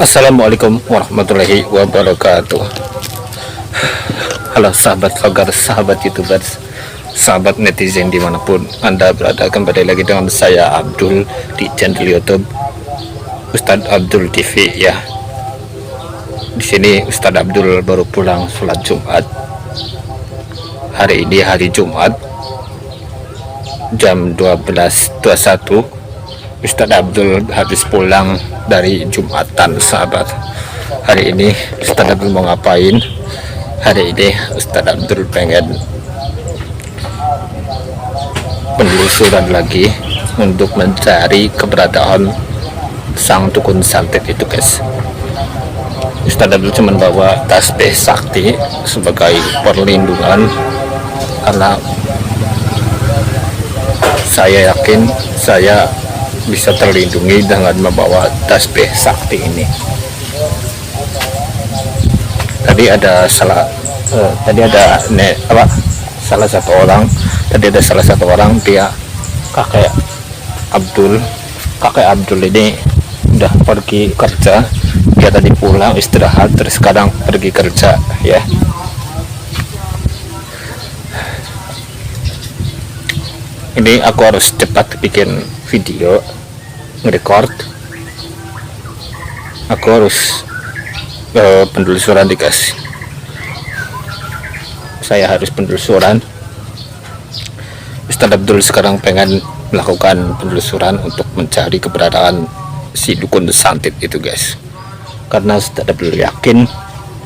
Assalamualaikum warahmatullahi wabarakatuh. Halo sahabat vlogger, sahabat youtubers, sahabat netizen dimanapun anda berada, kembali lagi dengan saya Abdul di channel YouTube Ustadz Abdul TV ya. Di sini Ustadz Abdul baru pulang sholat Jumat. Hari ini hari Jumat jam 12.21. Ustadz Abdul habis pulang dari Jumatan sahabat. Hari ini Ustadz Abdul mau ngapain? Hari ini Ustadz Abdul pengen penelusuran lagi untuk mencari keberadaan sang dukun santet itu guys. Ustadz Abdul cuma bawa tasbih sakti sebagai perlindungan, karena saya yakin saya bisa terlindungi dengan membawa tasbih sakti ini. Tadi ada salah satu orang dia kakek Abdul ini udah pergi kerja, dia tadi pulang istirahat terus sekarang pergi kerja ya. Ini aku harus cepat bikin video, nge-record. Aku harus penelusuran dikasih. Saya harus penelusuran. Ustadz Abdul sekarang pengen melakukan penelusuran untuk mencari keberadaan si dukun santet itu guys. Karena Ustadz Abdul yakin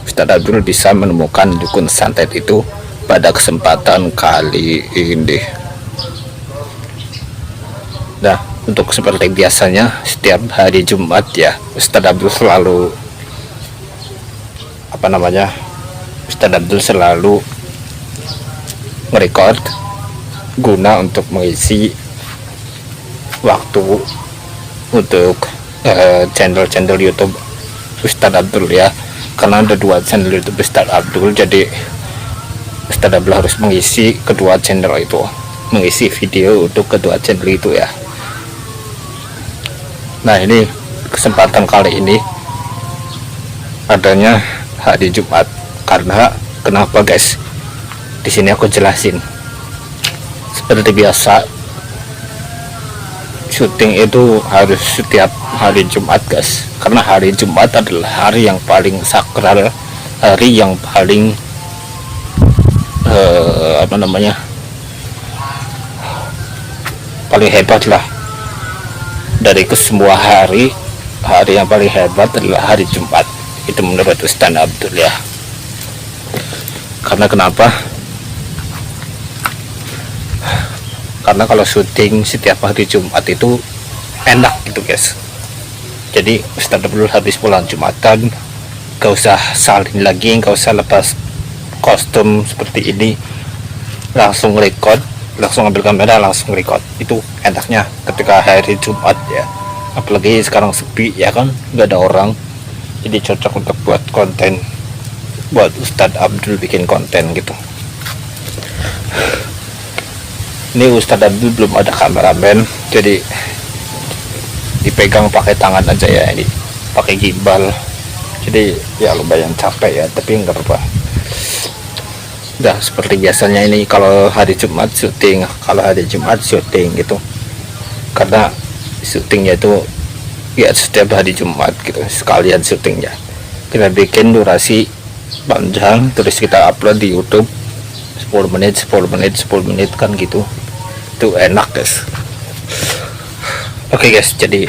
Ustadz Abdul bisa menemukan dukun santet itu pada kesempatan kali ini. Nah, untuk seperti biasanya setiap hari Jumat ya, Ustadz Abdul selalu Ustadz Abdul selalu nge-record guna untuk mengisi waktu untuk channel YouTube Ustadz Abdul ya. Karena ada dua channel YouTube Ustadz Abdul, jadi Ustadz Abdul harus mengisi kedua channel itu, mengisi video untuk kedua channel itu ya. Nah, ini kesempatan kali ini adanya hari Jumat. Karena kenapa guys? Di sini aku jelasin. Seperti biasa, syuting itu harus setiap hari Jumat guys. Karena hari Jumat adalah hari yang paling sakral, hari yang paling paling hebat lah. Dari kesemua hari yang paling hebat adalah hari Jumat. Itu menurut Ustadz Abdul ya. Karena kenapa? Karena kalau syuting setiap hari Jumat itu enak gitu guys. Jadi Ustadz Abdul habis pulang Jumatan, gak usah salin lagi, gak usah lepas kostum seperti ini, langsung record, langsung ambil kamera, langsung record. Itu enaknya ketika hari Jumat ya. Apalagi sekarang sepi ya kan, nggak ada orang, jadi cocok untuk buat konten, buat Ustadz Abdul bikin konten gitu. Ini Ustadz Abdul belum ada kameramen, jadi dipegang pakai tangan aja ya, ini pakai gimbal, jadi ya lumayan capek ya, tapi nggak apa-apa. Udah seperti biasanya ini kalau hari Jumat syuting, gitu. Karena syutingnya itu ya setiap hari Jumat gitu, sekalian syutingnya. Kita bikin durasi panjang terus kita upload di YouTube 10 menit kan gitu. Itu enak guys. Oke guys, jadi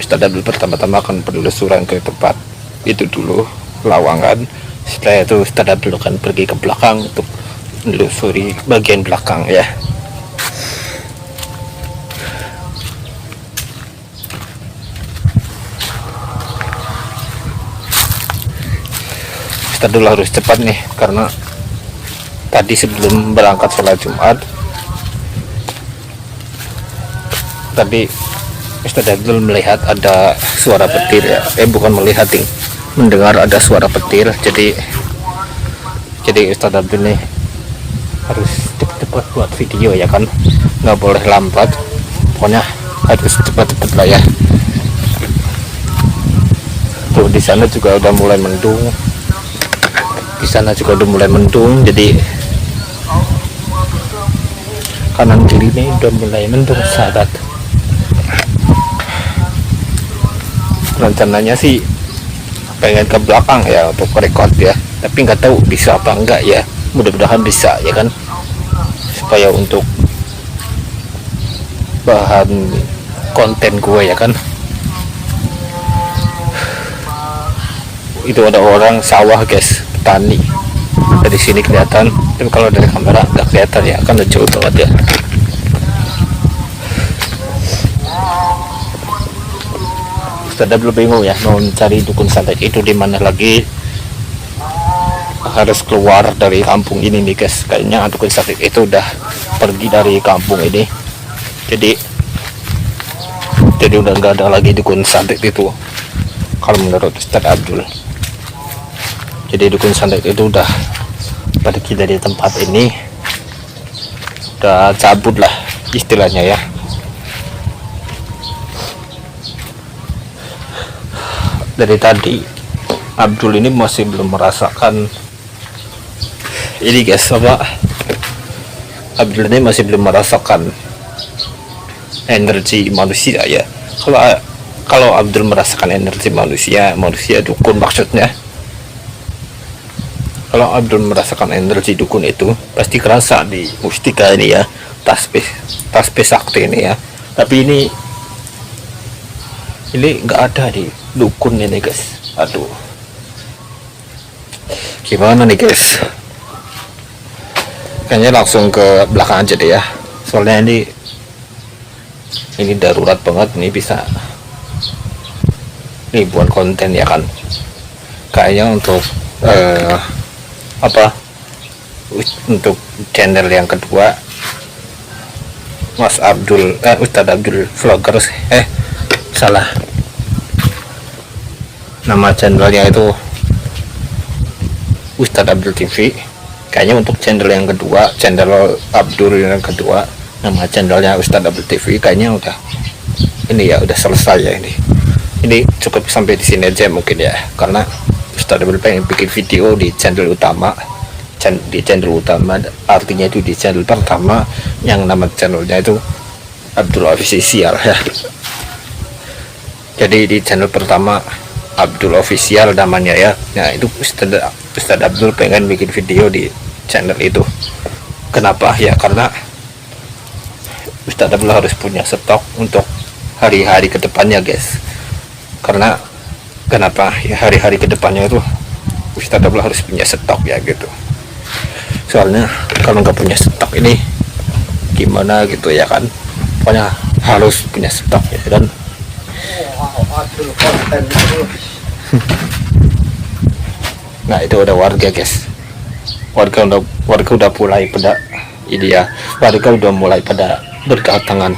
Ustadz Abdul pertama-tama akan penelusuran ke tempat itu dulu, Lawangan. Setelah itu Ustadz Abdul akan pergi ke belakang untuk menelusuri bagian belakang ya. Ustadz Abdul harus cepat nih, karena tadi sebelum berangkat sholat Jumat tadi Ustadz Abdul melihat ada suara petir ya, bukan melihat nih, mendengar ada suara petir. Jadi Ustadz Abdul nih harus cepat-cepat buat video ya kan, nggak boleh lambat, pokoknya harus cepat-cepat lah ya. tuh di sana juga udah mulai mendung, di sana juga udah mulai mendung, jadi kanan kiri ini udah mulai mendung sahabat. Rencananya sih pengen ke belakang ya untuk record ya, tapi nggak tahu bisa apa enggak ya, mudah-mudahan bisa ya kan, supaya untuk bahan konten gue ya kan. Itu ada orang sawah guys, petani, dari sini kelihatan, tapi kalau dari kamera nggak kelihatan ya, kan jauh banget ya. Ustadz belum bingung ya mau mencari dukun santet itu di mana lagi, harus keluar dari kampung ini nih guys. Kayaknya dukun santet itu udah pergi dari kampung ini, jadi udah nggak ada lagi dukun santet itu kalau menurut Ustadz Abdul. Jadi dukun santet itu udah pergi dari tempat ini, udah cabut lah istilahnya ya. Dari tadi Abdul ini masih belum merasakan ini guys, apa, Abdul ini masih belum merasakan energi manusia ya. Kalau Abdul merasakan energi manusia dukun maksudnya, kalau Abdul merasakan energi dukun itu pasti kerasa di mustika ini ya, tasbih sakti ini ya. Tapi ini nggak ada di dukun ini guys. Aduh, gimana nih guys, kayaknya langsung ke belakang aja deh ya, soalnya ini darurat banget nih, bisa nih buat konten ya kan. Kayaknya untuk untuk channel yang kedua Mas Abdul, Ustadz Abdul Vloggers, salah, nama channelnya itu Ustadz Abdul TV. Kayaknya untuk channel yang kedua, channel Abdul yang kedua, nama channelnya Ustadz Abdul TV, kayaknya udah ini ya, udah selesai ya. Ini cukup sampai di sini aja mungkin ya, karena Ustadz Abdul pengen bikin video di channel utama, artinya itu di channel pertama yang nama channelnya itu Abdul Official ya. Jadi di channel pertama Abdul Official namanya ya. Nah itu Ustadz Abdul pengen bikin video di channel itu. Kenapa ya? Karena Ustadz Abdul harus punya stok untuk hari-hari kedepannya guys. Karena kenapa ya, hari-hari kedepannya itu Ustadz Abdul harus punya stok ya gitu. Soalnya kalau nggak punya stok ini gimana gitu ya kan, pokoknya harus punya stok ya kan. Nah itu ada warga guys, warga udah mulai pada ini ya, warga udah mulai pada berdatangan.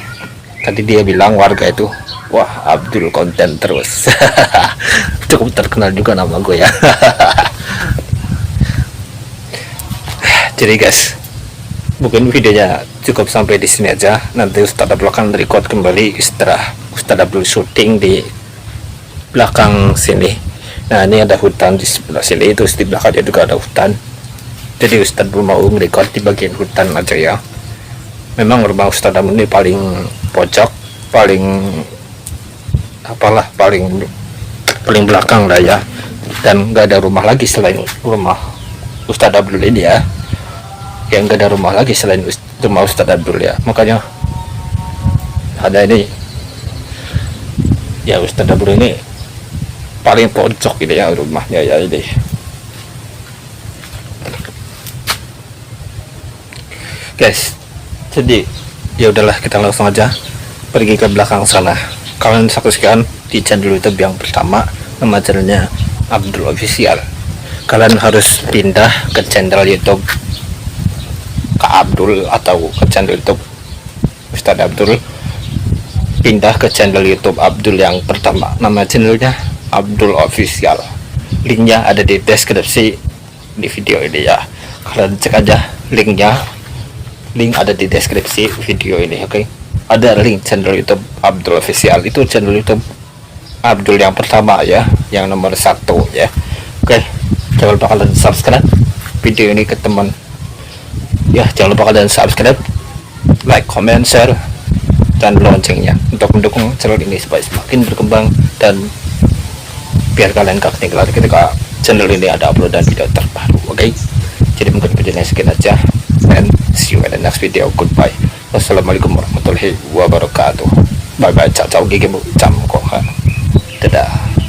Tadi dia bilang warga itu, wah Abdul konten terus. Cukup terkenal juga nama gue ya. Jadi guys, mungkin videonya cukup sampai di sini aja. Nanti Ustadz Abdul akan record kembali setelah Ustadz Abdul syuting di belakang sini. Nah ini ada hutan di sebelah sini, itu di belakangnya juga ada hutan. Jadi Ustadz belum mau record di bagian hutan aja ya. Memang rumah Ustadz Abdul ini paling pojok, paling belakang lah ya, dan nggak ada rumah lagi selain rumah Ustadz Abdul ini ya. Yang nggak ada rumah lagi selain rumah Ustadz Abdul ya. Makanya ada ini ya, Ustadz Abdul ini paling pojok gitu ya rumahnya ya ini. Guys, jadi ya udahlah, kita langsung aja pergi ke belakang sana. Kalian saksikan di channel YouTube yang pertama, nama channelnya Abdul Official. Kalian harus pindah ke channel YouTube Kak Abdul atau ke channel YouTube Ustadz Abdul. Pindah ke channel YouTube Abdul yang pertama, nama channelnya Abdul Official. Linknya ada di deskripsi di video ini ya. Kalian cek aja linknya, link ada di deskripsi video ini, oke? Ada link channel YouTube Abdul Official, itu channel YouTube Abdul yang pertama ya. yang nomor satu ya. Oke, jangan lupa kalian subscribe video ini ke teman ya, jangan lupa kalian subscribe, like, comment, share, dan loncengnya untuk mendukung channel ini supaya semakin berkembang dan biar kalian gak ketinggalan ketika channel ini ada uploadan video terbaru. Oke, jadi mungkin videonya sekian aja, and see you in the next video. Goodbye, wassalamualaikum warahmatullahi wabarakatuh. Bye bye, ciao ciao, gigi mu jam kok, dadah.